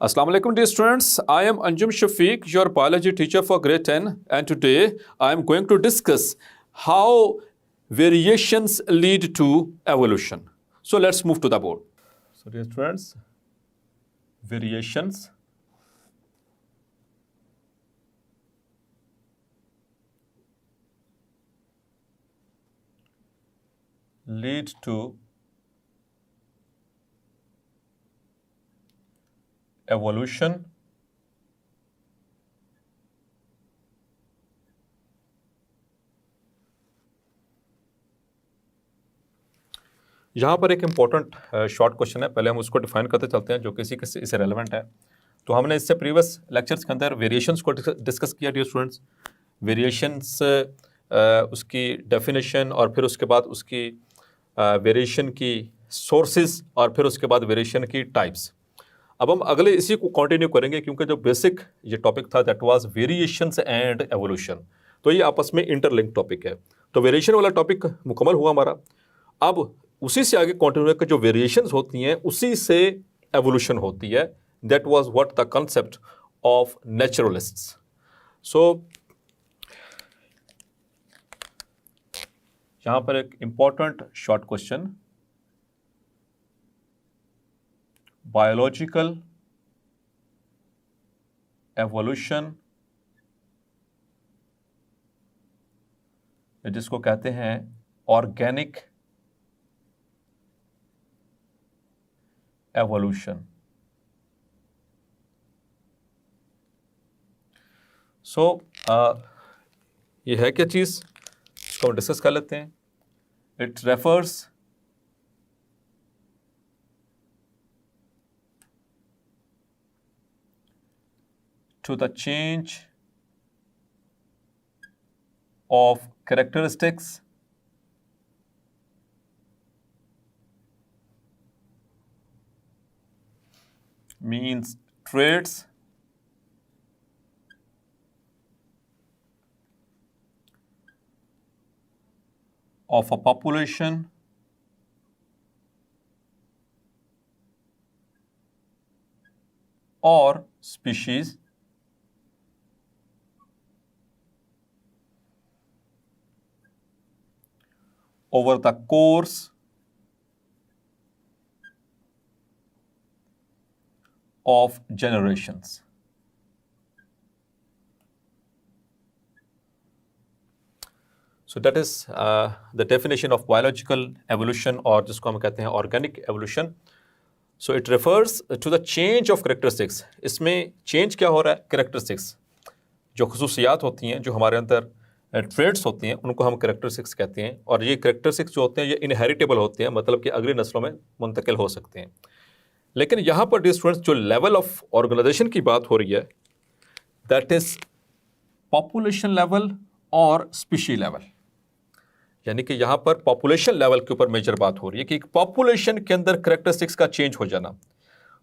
Assalamu alaikum dear students, I am Anjum Shafiq, your biology teacher for grade 10, and today I am going to discuss how variations lead to evolution. So let's move to the board. So dear students, variations lead to evolution यहाँ पर एक important short question है, पहले हम उसको define करते चलते हैं जो किसी किसी इससे रेलेवेंट है। तो हमने इससे प्रीवियस लेक्चर्स के अंदर वेरिएशंस को डिस्कस किया डियर स्टूडेंट्स। वेरिएशंस उसकी डेफिनेशन और फिर उसके बाद उसकी वेरिएशन की सोर्सेज और फिर उसके बाद वेरिएशन की टाइप्स। अब हम अगले इसी को कंटिन्यू करेंगे क्योंकि जो बेसिक ये टॉपिक था that was variations and evolution, तो ये आपस में इंटरलिंक टॉपिक है। तो वेरिएशन वाला टॉपिक मुकम्मल हुआ हमारा। अब उसी से आगे कंटिन्यू कर जो वेरिएशंस होती हैं उसी से एवोल्यूशन होती है। That was what the concept of naturalists. So यहां पर एक important short question, biological evolution जिसको कहते हैं ऑर्गेनिक एवोल्यूशन। सो ये है क्या चीज, इसको हम डिस्कस कर लेते हैं। It refers to the change of characteristics means traits of a population or species over the course of generations. So that is the definition of biological evolution, और जिसको हम कहते हैं organic evolution. So it refers to the change of characteristics. इसमें change क्या हो रहा है? Characteristics, जो खसूसियात होती हैं, जो हमारे अंदर ट्रेड्स होती हैं, उनको हम कैरेक्टरिस्टिक्स कहते हैं। और ये कैरेक्टरिस्टिक्स जो होते हैं ये इनहेरिटेबल होते हैं, मतलब कि अगली नस्लों में मुंतकिल हो सकते हैं। लेकिन यहाँ पर डियर स्टूडेंट्स जो लेवल ऑफ ऑर्गेनाइजेशन की बात हो रही है दैट इज पॉपुलेशन लेवल और स्पीशी लेवल, यानी कि यहाँ पर पॉपुलेशन लेवल के ऊपर मेजर बात हो रही है कि पॉपुलेशन के अंदर कैरेक्टरिस्टिक्स का चेंज हो जाना।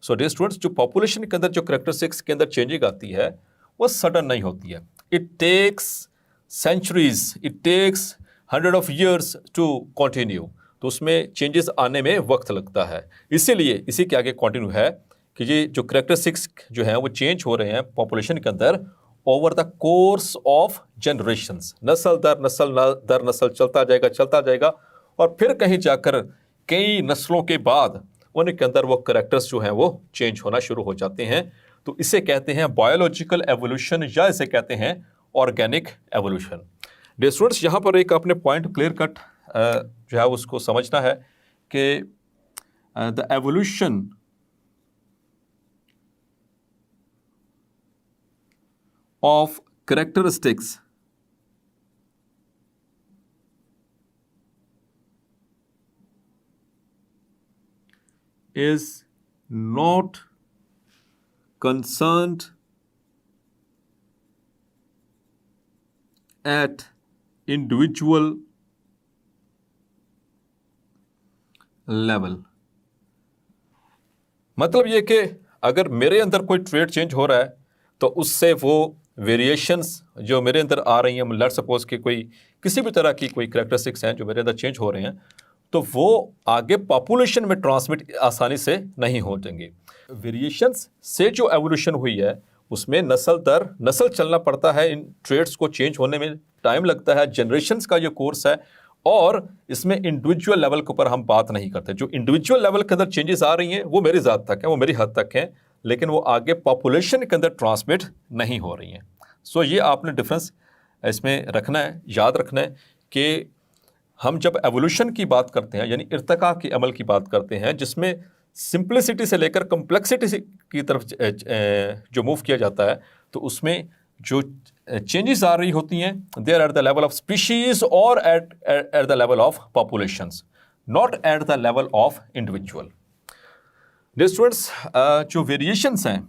सो डियर स्टूडेंट्स जो पॉपुलेशन के अंदर जो कैरेक्टरिस्टिक्स के अंदर चेंजिंग आती है वो सडन नहीं होती है। It takes centuries, it takes 100 of years to continue। तो उसमें चेंजेस आने में वक्त लगता है। इसीलिए इसी के आगे कंटिन्यू है कि ये जो कैरेक्टरिस्टिक्स जो हैं वो चेंज हो रहे हैं पॉपुलेशन के अंदर over the course of generations, नस्ल दर नस्ल चलता जाएगा और फिर कहीं जाकर कई नस्लों के बाद उनके अंदर वो कैरेक्टर्स जो हैं वो चेंज होना शुरू हो जाते हैं। तो इसे कहते हैं बायोलॉजिकल एवोल्यूशन या इसे कहते हैं ऑर्गेनिक एवोल्यूशन। डियर स्टूडेंट्स यहाँ पर एक अपने पॉइंट क्लियर कट जो है उसको समझना है कि the evolution of characteristics is not concerned at individual level। मतलब ये कि अगर मेरे अंदर कोई ट्रेड चेंज हो रहा है तो उससे वो वेरिएशंस जो मेरे अंदर आ रही हैं, लेट्स सपोज कि कोई किसी भी तरह की कोई कैरेक्टरिस्टिक्स हैं जो मेरे अंदर चेंज हो रहे हैं, तो वो आगे पॉपुलेशन में ट्रांसमिट आसानी से नहीं हो जाएंगे। वेरिएशंस से जो एवोल्यूशन हुई है उसमें नस्ल दर नस्ल चलना पड़ता है, इन ट्रेड्स को चेंज होने में टाइम लगता है, जनरेशन्स का ये कोर्स है, और इसमें इंडिविजुअल लेवल के ऊपर हम बात नहीं करते। जो इंडिविजुअल लेवल के अंदर चेंजेस आ रही हैं वो मेरी ज़ात तक है, वो मेरी हद तक है, लेकिन वो आगे पॉपुलेशन के अंदर ट्रांसमिट नहीं हो रही हैं। सो ये आपने डिफरेंस इसमें रखना है, याद रखना है कि हम जब एवोल्यूशन की बात करते हैं यानी इर्तिका के अमल की बात करते हैं जिसमें सिंप्लिसिटी से लेकर कम्प्लेक्सिटी की तरफ जो मूव किया जाता है, तो उसमें जो चेंजेस आ रही होती हैं they are at the level of species और at the level of populations, not at the level of individual. Dear students, जो वेरिएशंस हैं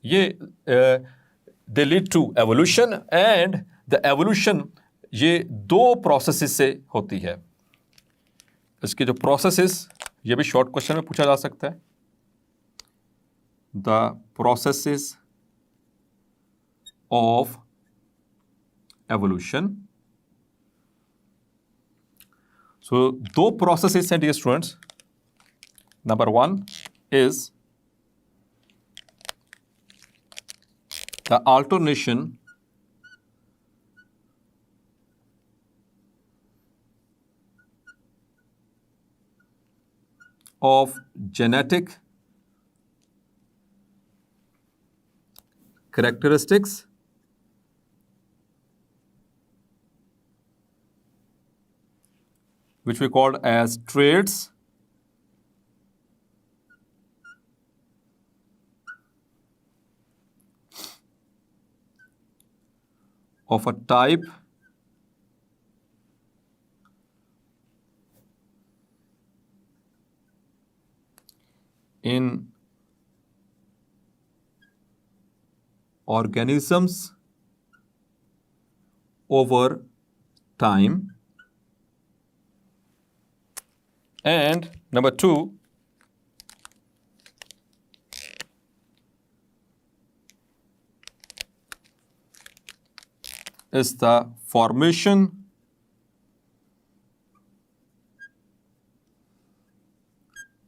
ये they lead to evolution, and the evolution ये दो प्रोसेसेस से होती है। इसके जो प्रोसेसेस, ये भी शॉर्ट क्वेश्चन में पूछा जा सकता है। The processes of evolution. So दो प्रोसेसेस हैं dear students. Number one is the alternation of genetic characteristics which we called as traits of a type in organisms over time, and number two is the formation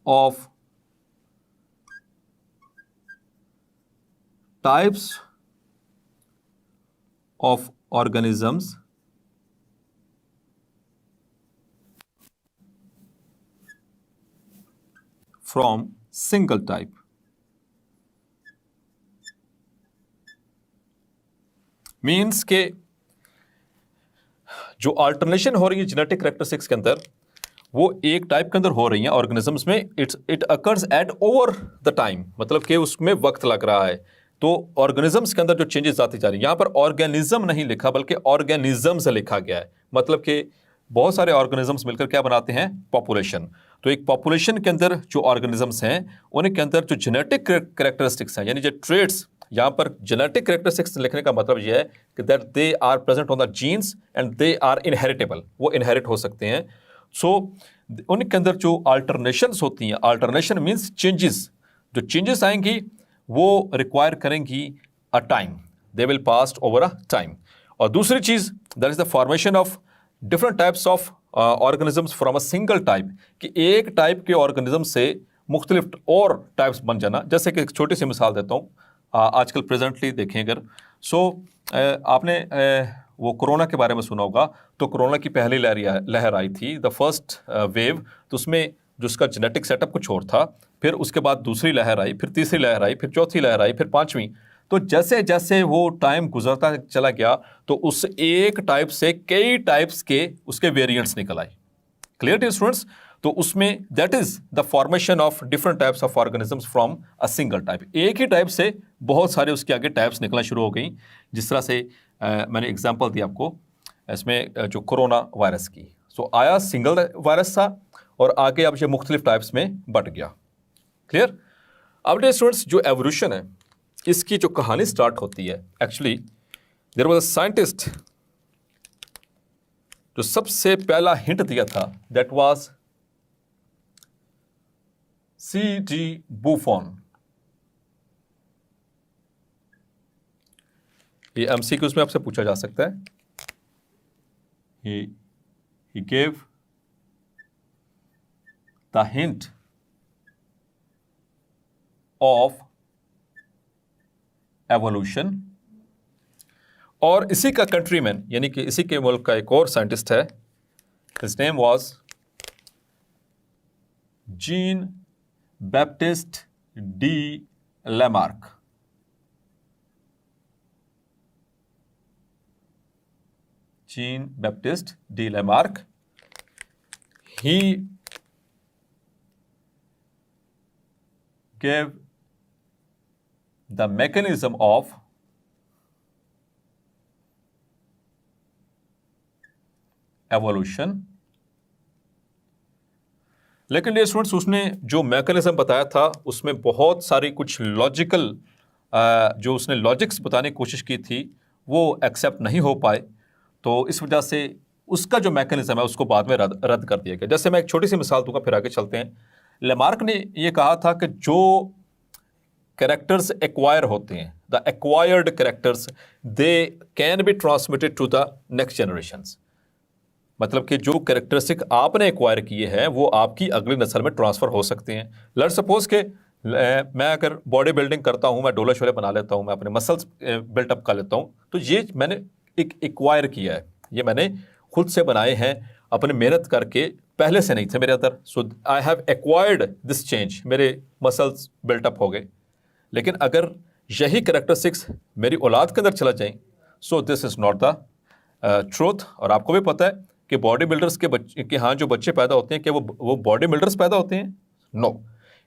of types of organisms from single type. Means के जो alternation हो रही है genetic characteristics के अंदर वो एक type के अंदर हो रही हैं ऑर्गेनिजम्स में, it occurs at over the time, मतलब कि उसमें वक्त लग रहा है। तो ऑर्गेनिजम्स के अंदर जो चेंजेस आती जा रही हैं, यहाँ पर ऑर्गेनिज्म नहीं लिखा बल्कि ऑर्गेनिजम्स लिखा गया है, मतलब कि बहुत सारे ऑर्गेनिजम्स मिलकर क्या बनाते हैं, पॉपुलेशन। तो एक पॉपुलेशन के अंदर जो ऑर्गेनिजम्स हैं उनके अंदर जो जेनेटिक कैरेक्टरिस्टिक्स हैं यानी जो ट्रेट्स, यहाँ पर जेनेटिक कैरेक्टरिस्टिक्स लिखने का मतलब यह है कि that they are present on the genes and they are inheritable, वो इनहेरिट हो सकते हैं। सो उनके अंदर जो अल्टरनेशंस होती हैं, अल्टरनेशन मीन्स चेंजेस, जो चेंजेस आएंगी वो रिक्वायर करेंगी a time, they will pass over a time. और दूसरी चीज़ that is the formation of different types of organisms from a single type, कि एक टाइप के ऑर्गेनिज्म से मुख्तलिफ और टाइप्स बन जाना। जैसे कि एक छोटी सी मिसाल देता हूँ, आजकल प्रेजेंटली देखें अगर, आपने वो कोरोना के बारे में सुना होगा, तो कोरोना की पहली लहर आई थी, द फर्स्ट वेव, तो उसमें जो उसका जेनेटिक सेटअप कुछ और था, फिर उसके बाद दूसरी लहर आई, फिर तीसरी लहर आई, फिर चौथी लहर आई, फिर पांचवी। तो जैसे जैसे वो टाइम गुजरता चला गया तो उस एक टाइप से कई टाइप्स के उसके वेरिएंट्स निकल आए। Clear to students? तो उसमें that is the formation of different types of organisms from a single type. एक ही टाइप से बहुत सारे उसके आगे टाइप्स निकलना शुरू हो गई। जिस तरह से मैंने एग्जांपल दिया आपको इसमें जो कोरोना वायरस की, सो आया सिंगल वायरस था और आगे अब ये मुख्तलिफ टाइप्स में बट गया। क्लियर? अब डे स्टूडेंट्स, जो एवोल्यूशन है इसकी जो कहानी स्टार्ट होती है, actually there was a scientist जो सबसे पहला हिंट दिया था, दैट वाज C.G. Buffon। ये एमसीक्यूज में आपसे पूछा जा सकता है। He gave the hint of evolution. और इसी का कंट्रीमैन यानी कि इसी के मुल्क का एक और साइंटिस्ट है, his name was Jean Baptiste D Lamarck. Jean Baptiste de Lamarck. He gave the mechanism of evolution. लेकिन ये स्टूडेंट्स उसने जो मैकेनिज्म बताया था उसमें बहुत सारी कुछ लॉजिकल जो उसने लॉजिक्स बताने की कोशिश की थी वो एक्सेप्ट नहीं हो पाए, तो इस वजह से उसका जो मैकेनिज्म है उसको बाद में रद्द कर दिया गया। जैसे मैं एक छोटी सी मिसाल दूंगा, फिर आगे चलते हैं। लेमार्क ने ये कहा था कि जो कैरेक्टर्स एक्वायर होते हैं, the acquired characters, they can be transmitted to the next generations. मतलब कि जो कैरेक्टरिस्टिक आपने एक्वायर किए हैं वो आपकी अगली नस्ल में ट्रांसफ़र हो सकते हैं। लेट्स सपोज के मैं अगर बॉडी बिल्डिंग करता हूँ, मैं डोले शोले बना लेता हूँ, मैं अपने मसल्स बिल्टअप कर लेता हूँ, तो ये मैंने एक एक्वायर किया है, ये मैंने खुद से बनाए हैं, अपने मेहनत करके, पहले से नहीं थे मेरे अंदर। So I have acquired this change, मेरे मसल्स बिल्टअप हो गए। लेकिन अगर यही कैरेक्टरिस्टिक्स मेरी औलाद के अंदर चला जाएं, so this is not the truth. और आपको भी पता है कि बॉडी बिल्डर्स के यहाँ जो बच्चे पैदा होते हैं, कि वो बॉडी बिल्डर्स पैदा होते हैं? नो,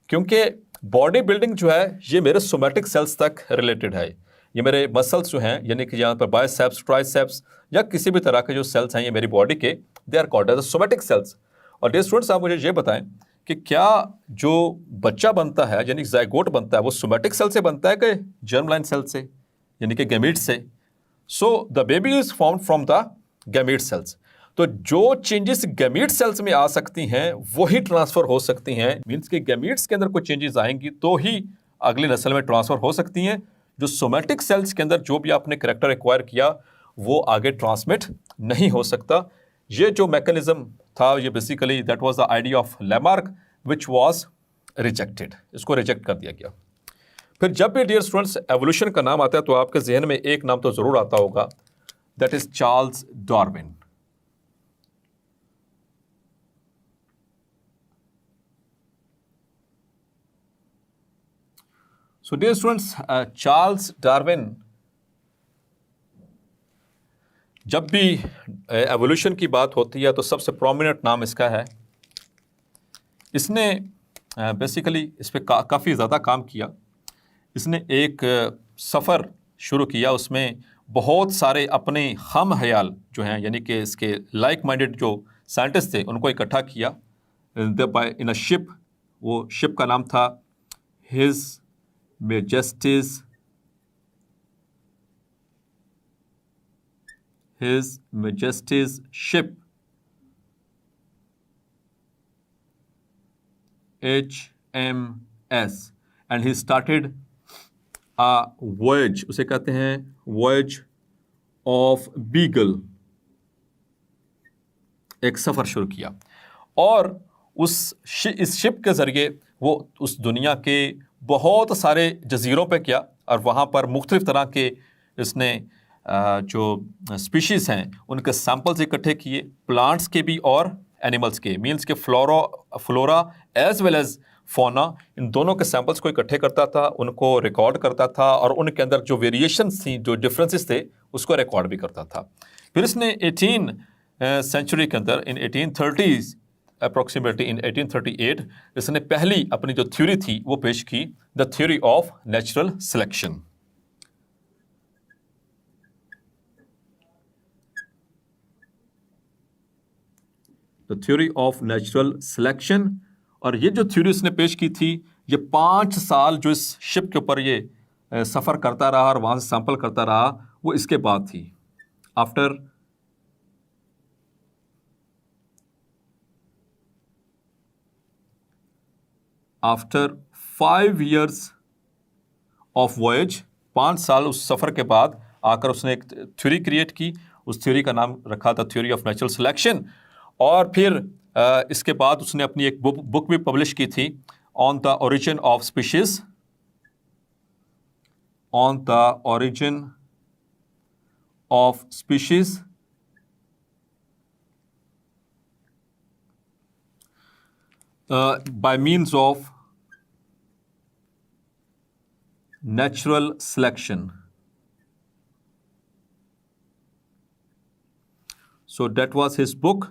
क्योंकि बॉडी बिल्डिंग जो है ये मेरे सोमैटिक सेल्स तक रिलेटेड है। ये मेरे मसल्स जो हैं, यानी कि यहाँ पर बाइसेप्स, ट्राइसेप्स या किसी भी तरह के जो सेल्स हैं ये मेरी बॉडी के, they are called as somatic cells. और डियर स्टूडेंट्स, आप मुझे ये बताएं कि क्या जो बच्चा बनता है यानी ज़ायगोट बनता है वो सोमैटिक सेल से बनता है कि जर्म लाइन सेल से, यानी कि गैमीट से? So the baby is formed from the gamete cells. तो जो चेंजेस गैमीट सेल्स में आ सकती हैं वही ट्रांसफ़र हो सकती हैं। मीन्स कि गैमीट्स के अंदर कोई चेंजेस आएंगी तो ही अगली नस्ल में ट्रांसफ़र हो सकती हैं। जो सोमैटिक सेल्स के अंदर जो भी आपने कैरेक्टर एक्वायर किया वो आगे ट्रांसमिट नहीं हो सकता। ये जो मैकेनिज्म था ये basically that was the idea of Lamarck which was rejected. इसको रिजेक्ट कर दिया गया। फिर जब भी डियर स्टूडेंट्स एवोल्यूशन का नाम आता है तो आपके जहन में एक नाम तो ज़रूर आता होगा, that is Charles Darwin. So dear students, Charles Darwin जब भी एवोल्यूशन की बात होती है तो सबसे प्रोमिनेंट नाम इसका है। इसने बेसिकली इस पर काफ़ी ज़्यादा काम किया। इसने एक सफ़र शुरू किया, उसमें बहुत सारे अपने हम हयाल जो हैं यानी कि इसके लाइक माइंडेड जो साइंटिस्ट थे उनको इकट्ठा किया बाय इन अ शिप। वो शिप का नाम था his majesty's ship, HMS, and he started a voyage, उसे कहते हैं voyage of beagle। एक सफ़र शुरू किया और इस शिप के ज़रिए वो उस दुनिया के बहुत सारे जजीरों पे किया और वहाँ पर मुख्तलिफ़ तरह के इसने जो स्पीशीज़ हैं उनके सैम्पल्स इकट्ठे किए, प्लांट्स के भी और एनिमल्स के। मीन्स के flora as well as fauna, इन दोनों के सैम्पल्स को इकट्ठे करता था, उनको रिकॉर्ड करता था और उनके अंदर जो वेरिएशंस थी, जो डिफरेंसेस थे, उसको रिकॉर्ड भी करता था। फिर इसने 18 सेंचुरी के अंदर इन 1830s अप्रॉक्सीमेटली इन 1838 इसने पहली अपनी जो थ्योरी थी वो पेश की, the theory of natural selection. The theory of natural selection. और ये जो थ्योरी इसने पेश की थी ये 5 साल जो इस शिप के ऊपर ये सफ़र करता रहा और वहाँ से सैंपल करता रहा, वो इसके बाद थी। आफ्टर 5 years ऑफ वॉयज, 5 साल उस सफ़र के बाद आकर उसने एक थ्योरी क्रिएट की। उस थ्योरी का नाम रखा था थ्योरी ऑफ नेचुरल सिलेक्शन। और फिर इसके बाद उसने अपनी एक बुक भी पब्लिश की थी on the origin of species, on the origin of species. by means of natural selection. So that was his book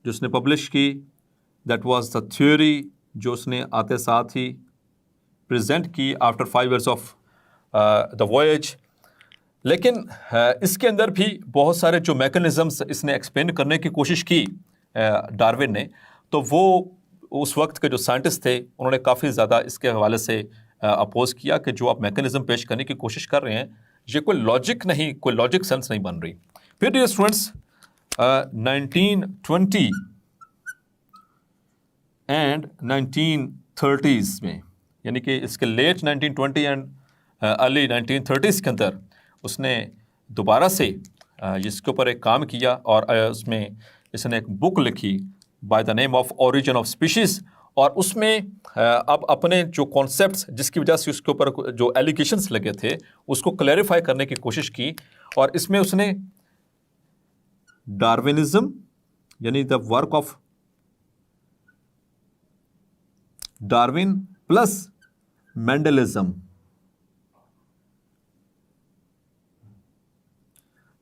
जो उसने पब्लिश की, that was the theory जो उसने आते साथ ही प्रेजेंट की after 5 years of the voyage. लेकिन इसके अंदर भी बहुत सारे जो मैकेनिज़म्स इसने एक्सप्लेन करने की कोशिश की डार्विन ने, तो वो उस वक्त के जो साइंटिस्ट थे उन्होंने काफ़ी ज़्यादा इसके हवाले से अपोज किया कि जो आप मैकेनिज़्म पेश करने की कोशिश कर रहे हैं ये कोई लॉजिक नहीं, कोई लॉजिक सेंस नहीं बन रही। फिर डियर स्टूडेंट्स 1920 एंड 1930s में, यानी कि इसके लेट 1920 एंड अर्ली 1930s के अंदर उसने दोबारा से इसके ऊपर एक काम किया और उसमें इसने एक बुक लिखी by the name of origin of species. और उसमें अब अपने जो कॉन्सेप्ट्स जिसकी वजह से उसके ऊपर जो एलिगेशंस लगे थे उसको क्लैरिफाई करने की कोशिश की, और इसमें उसने डार्विनिज्म यानी the work of Darwin plus Mendelism,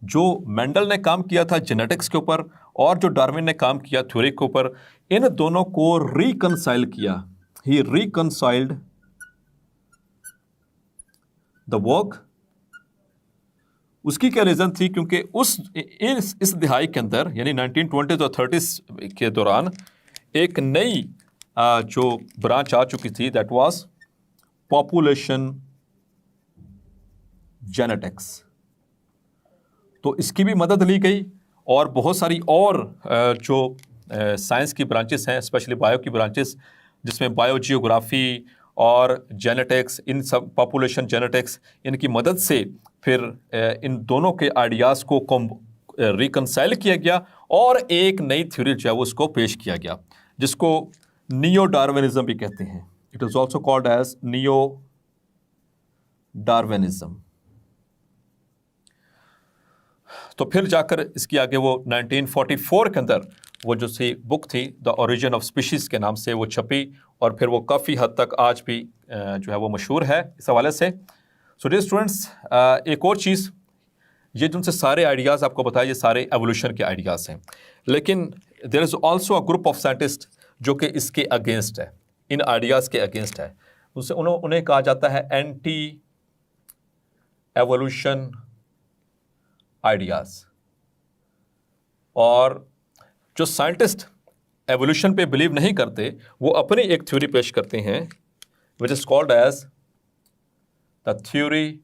जो मेंडल ने काम किया था जेनेटिक्स के ऊपर और जो डार्विन ने काम किया थ्योरी के ऊपर, इन दोनों को रिकंसाइल किया। ही रिकंसाइल्ड द वर्क। उसकी क्या रीजन थी? क्योंकि इस दिहाई के अंदर यानी 1920 और 30s के दौरान एक नई जो ब्रांच आ चुकी थी, दैट वाज पॉपुलेशन जेनेटिक्स। तो इसकी भी मदद ली गई और बहुत सारी और जो साइंस की ब्रांचेस हैं, स्पेशली बायो की ब्रांचेस, जिसमें बायोजियोग्राफी और जेनेटिक्स, इन सब पॉपुलेशन जेनेटिक्स, इनकी मदद से फिर इन दोनों के आइडियाज़ को रिकंसाइल किया गया और एक नई थ्योरी जो है वो उसको पेश किया गया, जिसको नियो डार्विनिज्म भी कहते हैं। It is also called as neo Darwinism. तो फिर जाकर इसकी आगे वो 1944 के अंदर वो जो सी बुक थी द ओरिजिन ऑफ स्पीशीज़ के नाम से वो छपी, और फिर वो काफ़ी हद तक आज भी जो है वो मशहूर है इस हवाले से। सो डियर स्टूडेंट्स, एक और चीज़, ये जिनसे सारे आइडियाज़ आपको बताया ये सारे एवोल्यूशन के आइडियाज़ हैं, लेकिन there is also a group of scientist जो कि इसके अगेंस्ट है, इन आइडियाज़ के अगेंस्ट है। उन्हें कहा जाता है एंटी एवोल्यूशन आइडियाज़। और जो साइंटिस्ट एवोल्यूशन पे बिलीव नहीं करते वो अपनी एक थ्योरी पेश करते हैं which is called as the theory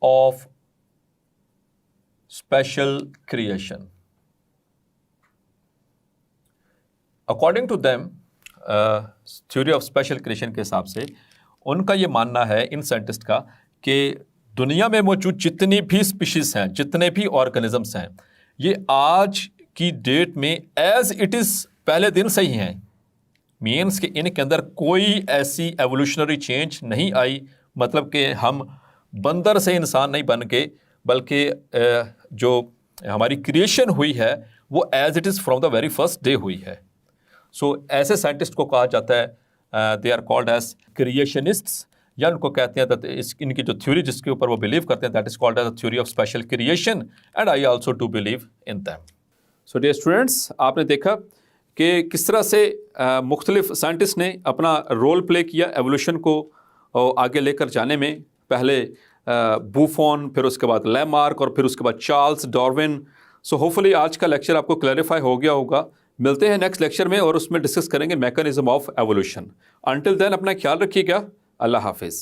of special creation. According to them, theory of special creation के हिसाब से उनका ये मानना है इन साइंटिस्ट का कि दुनिया में मौजूद जितनी भी स्पीशीज़ हैं, जितने भी ऑर्गेनिजम्स हैं, ये आज की डेट में एज इट इज़ पहले दिन से ही हैं। मीन्स कि इनके अंदर कोई ऐसी एवोल्यूशनरी चेंज नहीं आई, मतलब कि हम बंदर से इंसान नहीं बन के, बल्कि जो हमारी क्रिएशन हुई है वो as it is from the very first day हुई है। सो ऐसे साइंटिस्ट को कहा जाता है, they are called as creationists, या उनको कहते हैं इनकी जो थ्योरी जिसके ऊपर वो बिलीव करते हैं that is called as the theory of special creation, and I also do believe in them. So dear students, आपने देखा कि किस तरह से मुख्तलिफ साइंटिस्ट ने अपना रोल प्ले किया एवोल्यूशन को आगे लेकर जाने में। पहले बूफॉन, फिर उसके बाद लैमार्क और फिर उसके बाद चार्ल्स डार्विन। सो होपफुली आज का लेक्चर आपको क्लैरिफाई हो गया होगा। मिलते हैं नेक्स्ट लेक्चर में और उसमें डिस्कस करेंगे mechanism of evolution. Until then अपना ख्याल रखिएगा। अल्लाह हाफिज़।